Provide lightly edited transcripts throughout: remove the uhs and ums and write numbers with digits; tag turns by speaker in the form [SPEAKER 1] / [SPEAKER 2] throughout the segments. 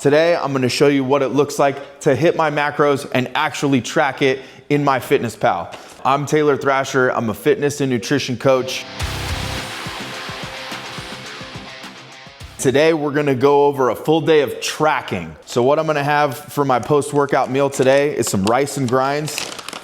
[SPEAKER 1] Today, I'm gonna show you what it looks like to hit my macros and actually track it in MyFitnessPal. I'm Taylor Thrasher, I'm a fitness and nutrition coach. Today, we're gonna go over a full day of tracking. So what I'm gonna have for my post-workout meal today is some rice and grinds.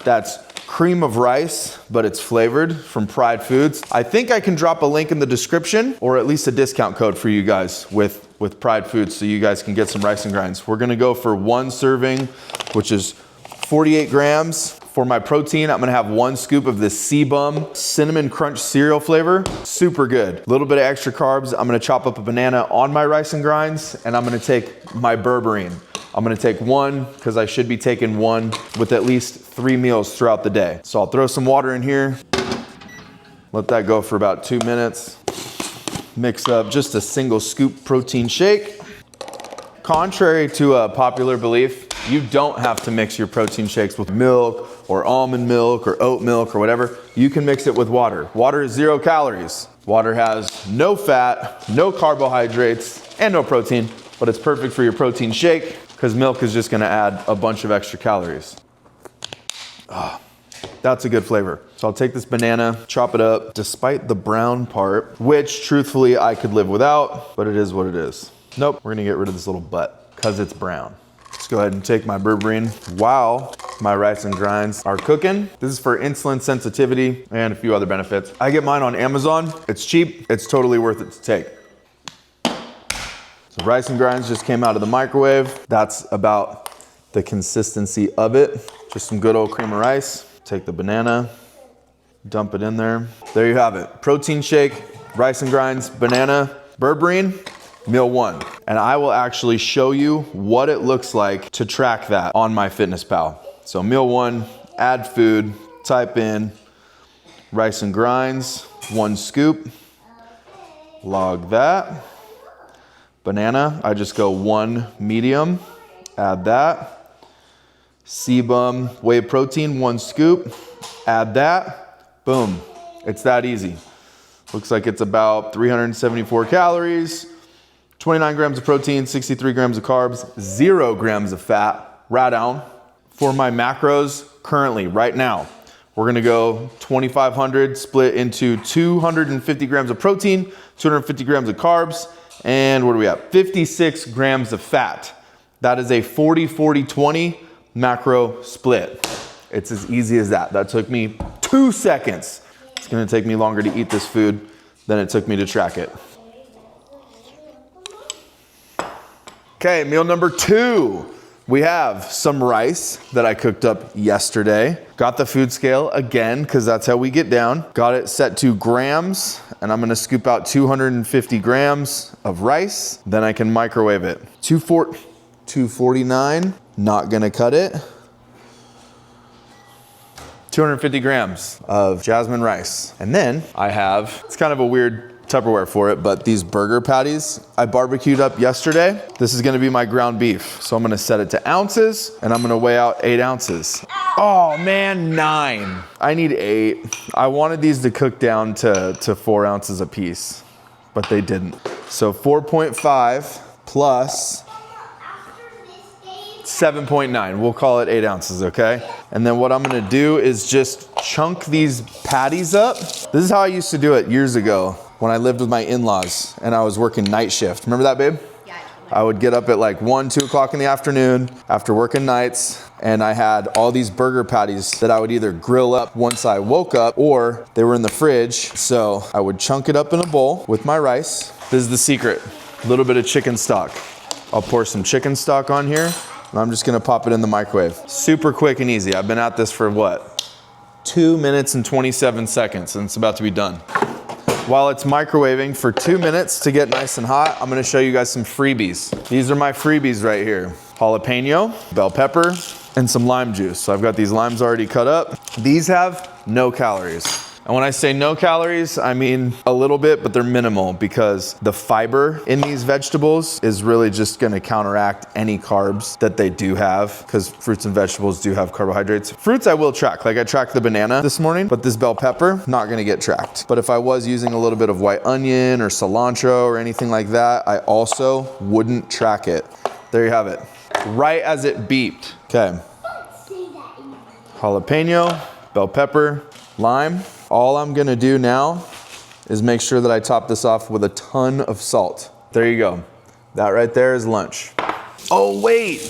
[SPEAKER 1] That's cream of rice, but it's flavored from Pride Foods. I think I can drop a link in the description or at least a discount code for you guys with Pride Foods so you guys can get some rice and grinds. We're gonna go for one serving, which is 48 grams. For my protein, I'm gonna have one scoop of the C-Bum Cinnamon Crunch cereal flavor. Super good. A little bit of extra carbs. I'm gonna chop up a banana on my rice and grinds, and I'm gonna take my berberine. I'm gonna take one, because I should be taking one with at least 3 meals throughout the day. So I'll throw some water in here, let that go for about 2 minutes. Mix up just a single scoop protein shake. Contrary to a popular belief, you don't have to mix your protein shakes with milk or almond milk or oat milk or whatever. You can mix it with water. Water is 0 calories. Water has no fat, no carbohydrates, and no protein, but it's perfect for your protein shake because milk is just gonna add a bunch of extra calories. That's a good flavor. So I'll take this banana, chop it up, despite the brown part, which truthfully I could live without, but it is what it is. Nope, we're gonna get rid of this little butt because it's brown. Let's go ahead and take my berberine while my rice and grinds are cooking. This is for insulin sensitivity and a few other benefits. I get mine on Amazon. It's cheap, it's totally worth it to take. So rice and grinds just came out of the microwave. That's about the consistency of it. Just some good old cream of rice. Take the banana, dump it in there. There you have it. Protein shake, rice and grinds, banana, berberine, meal 1. And I will actually show you what it looks like to track that on MyFitnessPal. So meal 1, add food, type in rice and grinds, 1 scoop, log that. Banana, I just go 1 medium, add that. C-Bum whey protein, 1 scoop, add that, boom. It's that easy. Looks like it's about 374 calories, 29 grams of protein, 63 grams of carbs, 0 grams of fat, right down. For my macros currently, right now, we're gonna go 2,500 split into 250 grams of protein, 250 grams of carbs, and what are we at? 56 grams of fat. That is a 40-40-20 macro split. It's as easy as that. That took me 2 seconds. It's gonna take me longer to eat this food than it took me to track it. Okay, meal number 2. We have some rice that I cooked up yesterday. Got the food scale again, because that's how we get down. Got it set to grams, and I'm gonna scoop out 250 grams of rice. Then I can microwave it. 249, not gonna cut it. 250 grams of jasmine rice. And then I have, it's kind of a weird Tupperware for it, but these burger patties I barbecued up yesterday. This is gonna be my ground beef. So I'm gonna set it to ounces and I'm gonna weigh out 8 ounces. Oh man, 9. I need 8. I wanted these to cook down to 4 ounces a piece, but they didn't. So 4.5 plus 7.9, we'll call it 8 ounces, okay? And then what I'm gonna do is just chunk these patties up. This is how I used to do it years ago when I lived with my in-laws and I was working night shift. Remember that, babe? Yeah. I would get up at like 1, 2 o'clock in the afternoon after working nights, and I had all these burger patties that I would either grill up once I woke up or they were in the fridge. So I would chunk it up in a bowl with my rice. This is the secret, a little bit of chicken stock. I'll pour some chicken stock on here. And I'm just gonna pop it in the microwave. Super quick and easy. I've been at this for what? 2 minutes and 27 seconds, and it's about to be done. While it's microwaving for 2 minutes to get nice and hot, I'm gonna show you guys some freebies. These are my freebies right here. Jalapeno, bell pepper, and some lime juice. So I've got these limes already cut up. These have no calories. And when I say no calories, I mean a little bit, but they're minimal because the fiber in these vegetables is really just gonna counteract any carbs that they do have, because fruits and vegetables do have carbohydrates. Fruits I will track, like I tracked the banana this morning, but this bell pepper, not gonna get tracked. But if I was using a little bit of white onion or cilantro or anything like that, I also wouldn't track it. There you have it. Right as it beeped. Okay. Jalapeno, bell pepper, lime. All I'm gonna do now is make sure that I top this off with a ton of salt. There you go. That right there is lunch. Oh wait,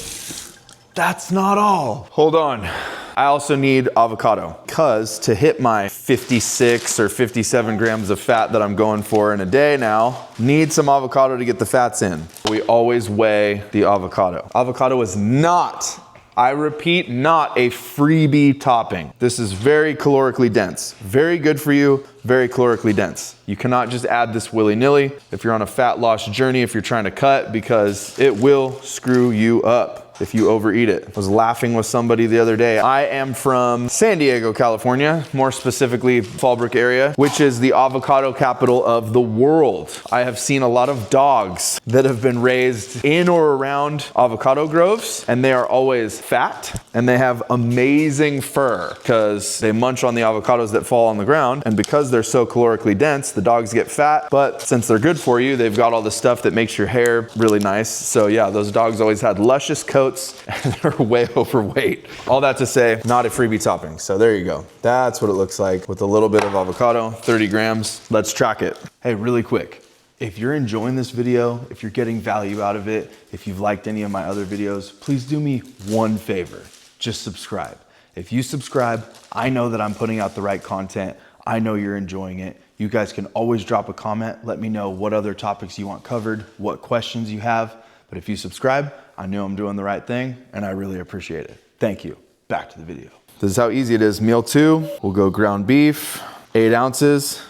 [SPEAKER 1] that's not all. Hold on. I also need avocado, because to hit my 56 or 57 grams of fat that I'm going for in a day now, need some avocado to get the fats in. We always weigh the avocado. Avocado is not, I repeat, not a freebie topping. This is very calorically dense. Very good for you, very calorically dense. You cannot just add this willy-nilly if you're on a fat loss journey, if you're trying to cut, because it will screw you up if you overeat it. I was laughing with somebody the other day. I am from San Diego, California, more specifically Fallbrook area, which is the avocado capital of the world. I have seen a lot of dogs that have been raised in or around avocado groves, and they are always fat, and they have amazing fur because they munch on the avocados that fall on the ground, and because they're so calorically dense, the dogs get fat, but since they're good for you, they've got all the stuff that makes your hair really nice. So yeah, those dogs always had luscious coats, and they're way overweight. All that to say, not a freebie topping. So there you go. That's what it looks like with a little bit of avocado, 30 grams. Let's track it. Hey, really quick. If you're enjoying this video, if you're getting value out of it, if you've liked any of my other videos, please do me one favor. Just subscribe. If you subscribe, I know that I'm putting out the right content. I know you're enjoying it. You guys can always drop a comment. Let me know what other topics you want covered, what questions you have. But if you subscribe, I know I'm doing the right thing, and I really appreciate it. Thank you. Back to the video. This is how easy it is. Meal 2, we'll go ground beef, 8 ounces,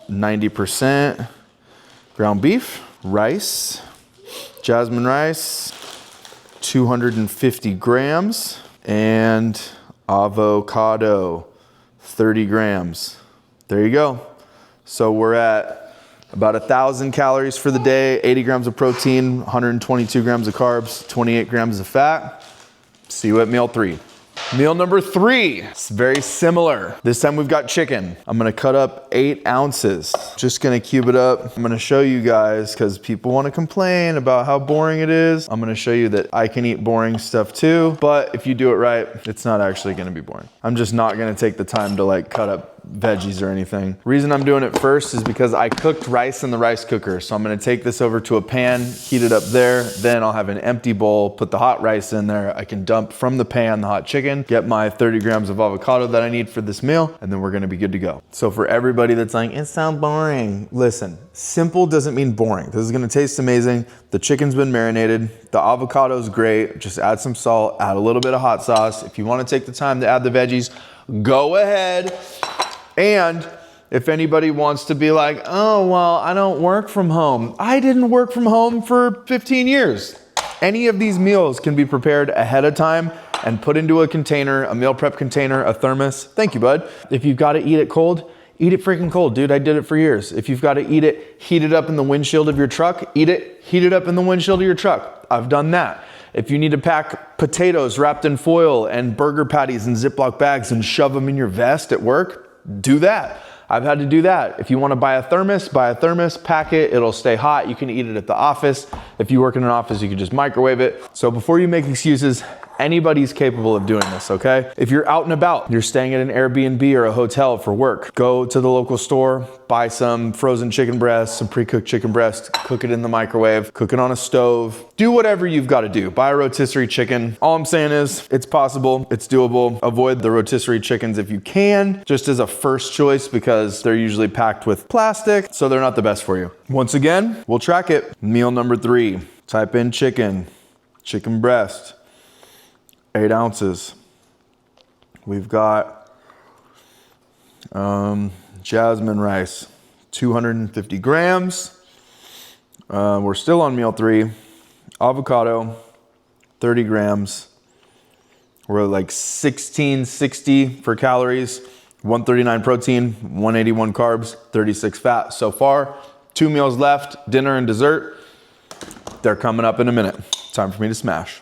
[SPEAKER 1] 90% ground beef, rice, jasmine rice, 250 grams, and avocado, 30 grams. There you go. So we're at about 1,000 calories for the day, 80 grams of protein, 122 grams of carbs, 28 grams of fat. See you at meal 3. Meal number 3, it's very similar. This time we've got chicken. I'm gonna cut up 8 ounces. Just gonna cube it up. I'm gonna show you guys, because people wanna complain about how boring it is. I'm gonna show you that I can eat boring stuff too, but if you do it right, it's not actually gonna be boring. I'm just not gonna take the time to like cut up veggies or anything. Reason I'm doing it first is because I cooked rice in the rice cooker. So I'm gonna take this over to a pan, heat it up there, then I'll have an empty bowl, put the hot rice in there. I can dump from the pan the hot chicken, get my 30 grams of avocado that I need for this meal, and then we're gonna be good to go. So for everybody that's like, it sounds boring, listen, simple doesn't mean boring. This is gonna taste amazing. The chicken's been marinated, the avocado's great. Just add some salt, add a little bit of hot sauce. If you wanna take the time to add the veggies, go ahead. And if anybody wants to be like, oh, well, I don't work from home. I didn't work from home for 15 years. Any of these meals can be prepared ahead of time and put into a container, a meal prep container, a thermos. Thank you, bud. If you've got to eat it cold, eat it freaking cold. Dude, I did it for years. If you've got to eat it, heat it up in the windshield of your truck, eat it, heat it up in the windshield of your truck. I've done that. If you need to pack potatoes wrapped in foil and burger patties in Ziploc bags and shove them in your vest at work, do that. I've had to do that. If you want to buy a thermos, pack it, it'll stay hot. You can eat it at the office. If you work in an office, you can just microwave it. So before you make excuses, anybody's capable of doing this, okay? If you're out and about, you're staying at an Airbnb or a hotel for work, go to the local store, buy some frozen chicken breast, some pre-cooked chicken breast, cook it in the microwave, cook it on a stove, do whatever you've got to do. Buy a rotisserie chicken. All I'm saying is it's possible, it's doable. Avoid the rotisserie chickens if you can, just as a first choice, because they're usually packed with plastic, so they're not the best for you. Once again, we'll track it. Meal number 3, type in chicken breast. 8 ounces. We've got jasmine rice, 250 grams. We're still on meal 3. Avocado, 30 grams. We're at like 1660 for calories, 139 protein, 181 carbs, 36 fat. So far, 2 meals left, dinner and dessert. They're coming up in a minute. Time for me to smash.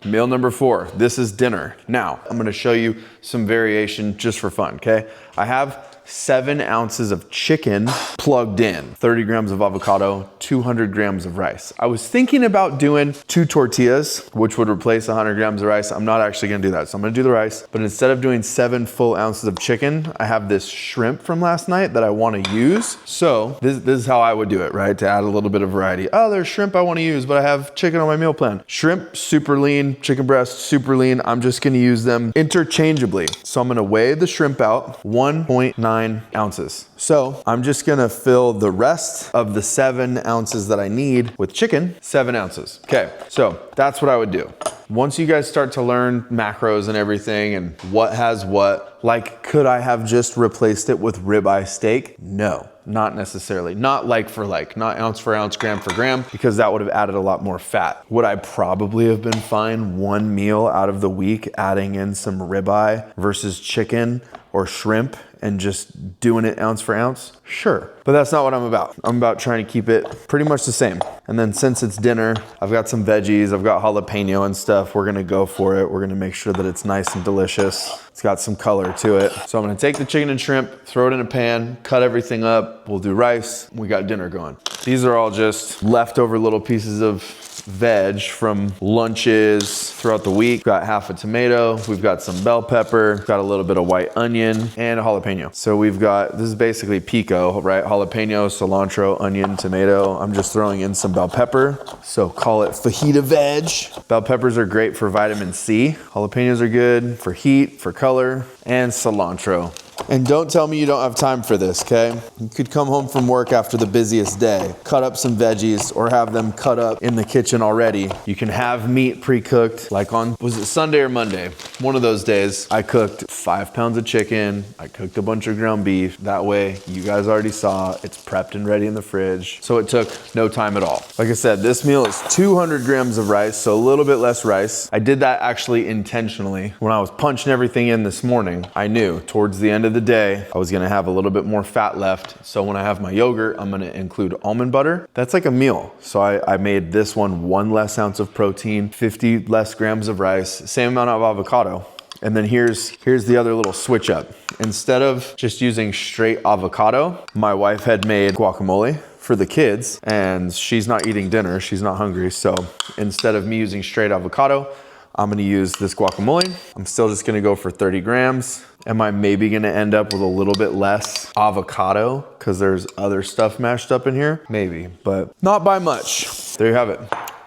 [SPEAKER 1] Meal number 4, this is dinner. Now, I'm gonna show you some variation just for fun, okay? I have 7 ounces of chicken plugged in, 30 grams of avocado, 200 grams of rice. I was thinking about doing 2 tortillas, which would replace 100 grams of rice. I'm not actually gonna do that. So I'm gonna do the rice, but instead of doing 7 full ounces of chicken, I have this shrimp from last night that I wanna use. So this is how I would do it, right? To add a little bit of variety. Oh, there's shrimp I wanna use, but I have chicken on my meal plan. Shrimp, super lean, chicken breast, super lean. I'm just gonna use them interchangeably. So I'm gonna weigh the shrimp out, 1.9 ounces. So I'm just gonna fill the rest of the 7 ounces that I need with chicken, 7 ounces. Okay, so that's what I would do. Once you guys start to learn macros and everything and what has what, like, could I have just replaced it with ribeye steak? No, not necessarily. Not like for like, not ounce for ounce, gram for gram, because that would have added a lot more fat. Would I probably have been fine one meal out of the week adding in some ribeye versus chicken or shrimp and just doing it ounce for ounce? Sure, but that's not what I'm about. I'm about trying to keep it pretty much the same. And then since it's dinner, I've got some veggies, I've got jalapeno and stuff. We're gonna go for it. We're gonna make sure that it's nice and delicious. It's got some color to it. So I'm gonna take the chicken and shrimp, throw it in a pan, cut everything up. We'll do rice. We got dinner going. These are all just leftover little pieces of veg from lunches throughout the week. Got half a tomato, we've got some bell pepper, got a little bit of white onion and a jalapeno. So we've got, this is basically pico, right? Jalapeno, cilantro, onion, tomato. I'm just throwing in some bell pepper. So call it fajita veg. Bell peppers are great for vitamin C. Jalapenos are good for heat, for color, and cilantro. And don't tell me you don't have time for this, okay? You could come home from work after the busiest day, cut up some veggies or have them cut up in the kitchen already. You can have meat pre-cooked, like on, was it Sunday or Monday? One of those days, I cooked 5 pounds of chicken. I cooked a bunch of ground beef. That way, you guys already saw, it's prepped and ready in the fridge. So it took no time at all. Like I said, this meal is 200 grams of rice, so a little bit less rice. I did that actually intentionally. When I was punching everything in this morning, I knew towards the end of the day, I was gonna have a little bit more fat left. So when I have my yogurt, I'm gonna include almond butter. That's like a meal. So I made this one less ounce of protein, 50 less grams of rice, same amount of avocado. And then here's the other little switch up. Instead of just using straight avocado, my wife had made guacamole for the kids and she's not eating dinner, she's not hungry. So instead of me using straight avocado, I'm gonna use this guacamole. I'm still just gonna go for 30 grams. Am I maybe gonna end up with a little bit less avocado because there's other stuff mashed up in here? Maybe, but not by much. There you have it.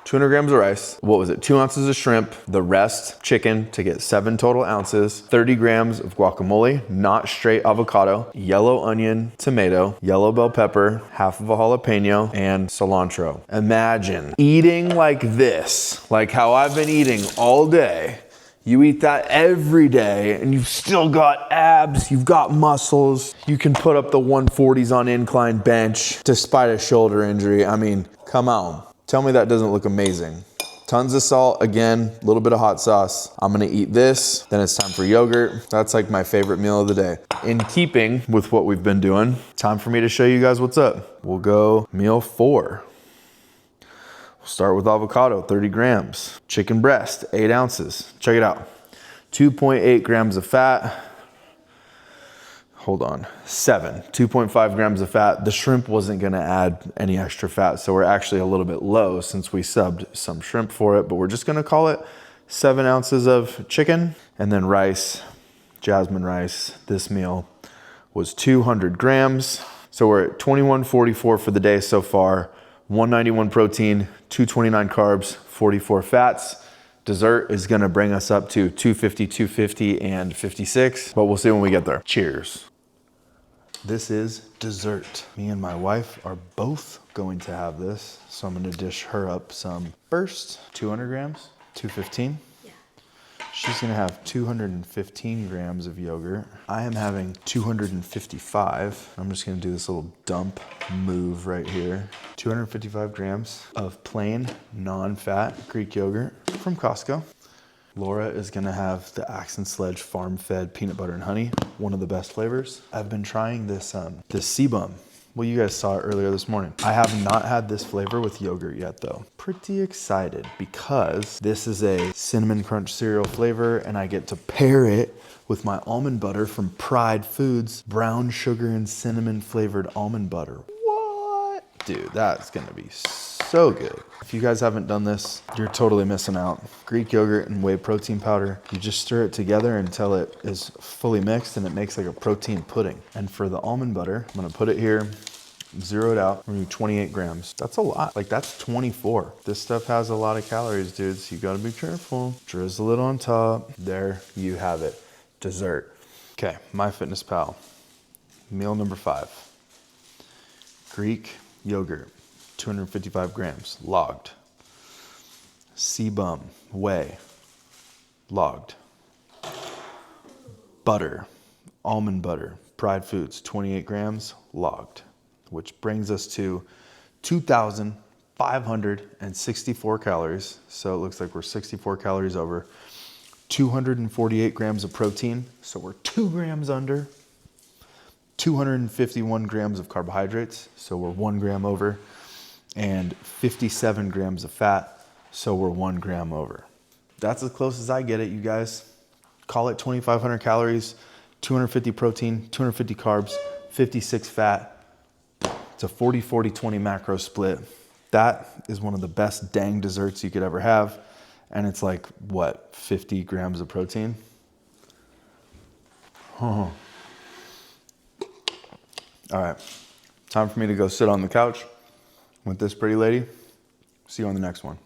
[SPEAKER 1] 200 grams of rice. What was it? 2 ounces of shrimp, the rest chicken to get 7 total ounces, 30 grams of guacamole, not straight avocado, yellow onion, tomato, yellow bell pepper, half of a jalapeno, and cilantro. Imagine eating like this, like how I've been eating all day. You eat that every day and you've still got abs, you've got muscles. You can put up the 140s on incline bench despite a shoulder injury. I mean, come on. Tell me that doesn't look amazing. Tons of salt, again, a little bit of hot sauce. I'm gonna eat this, then it's time for yogurt. That's like my favorite meal of the day. In keeping with what we've been doing, time for me to show you guys what's up. We'll go meal 4. We'll start with avocado, 30 grams. Chicken breast, 8 ounces. Check it out. 2.8 grams of fat. Hold on, 2.5 grams of fat. The shrimp wasn't gonna add any extra fat, so we're actually a little bit low since we subbed some shrimp for it, but we're just gonna call it 7 ounces of chicken. And then rice, jasmine rice. This meal was 200 grams. So we're at 2144 for the day so far. 191 protein, 229 carbs, 44 fats. Dessert is gonna bring us up to 250, and 56, but we'll see when we get there. Cheers. This is dessert. Me and my wife are both going to have this, so I'm gonna dish her up some first. 200 grams, 215. Yeah. She's gonna have 215 grams of yogurt. I am having 255. I'm just gonna do this little dump move right here. 255 grams of plain, non-fat Greek yogurt from Costco. Laura is gonna have the Accent Sledge farm-fed peanut butter and honey, one of the best flavors. I've been trying this Sebum Well, you guys saw it earlier this morning. I have not had this flavor with yogurt yet though. Pretty excited because this is a cinnamon crunch cereal flavor and I get to pair it with my almond butter from Pride Foods, brown sugar and cinnamon flavored almond butter. What? Dude, that's gonna be so good. If you guys haven't done this, you're totally missing out. Greek yogurt and whey protein powder. You just stir it together until it is fully mixed and it makes like a protein pudding. And for the almond butter, I'm gonna put it here, zero it out. We're gonna do 28 grams. That's a lot. Like that's 24. This stuff has a lot of calories, dude, so you gotta be careful. Drizzle it on top. There you have it. Dessert. Okay, MyFitnessPal. Meal number 5. Greek yogurt. 255 grams, logged. Sebum, whey, logged. Butter, almond butter, Pride Foods, 28 grams, logged. Which brings us to 2,564 calories. So it looks like we're 64 calories over. 248 grams of protein, so we're 2 grams under. 251 grams of carbohydrates, so we're 1 gram over. And 57 grams of fat, so we're 1 gram over. That's as close as I get it, you guys. Call it 2,500 calories, 250 protein, 250 carbs, 56 fat. It's a 40-40-20 macro split. That is one of the best dang desserts you could ever have. And it's like, what, 50 grams of protein? All right, time for me to go sit on the couch with this pretty lady. See you on the next one.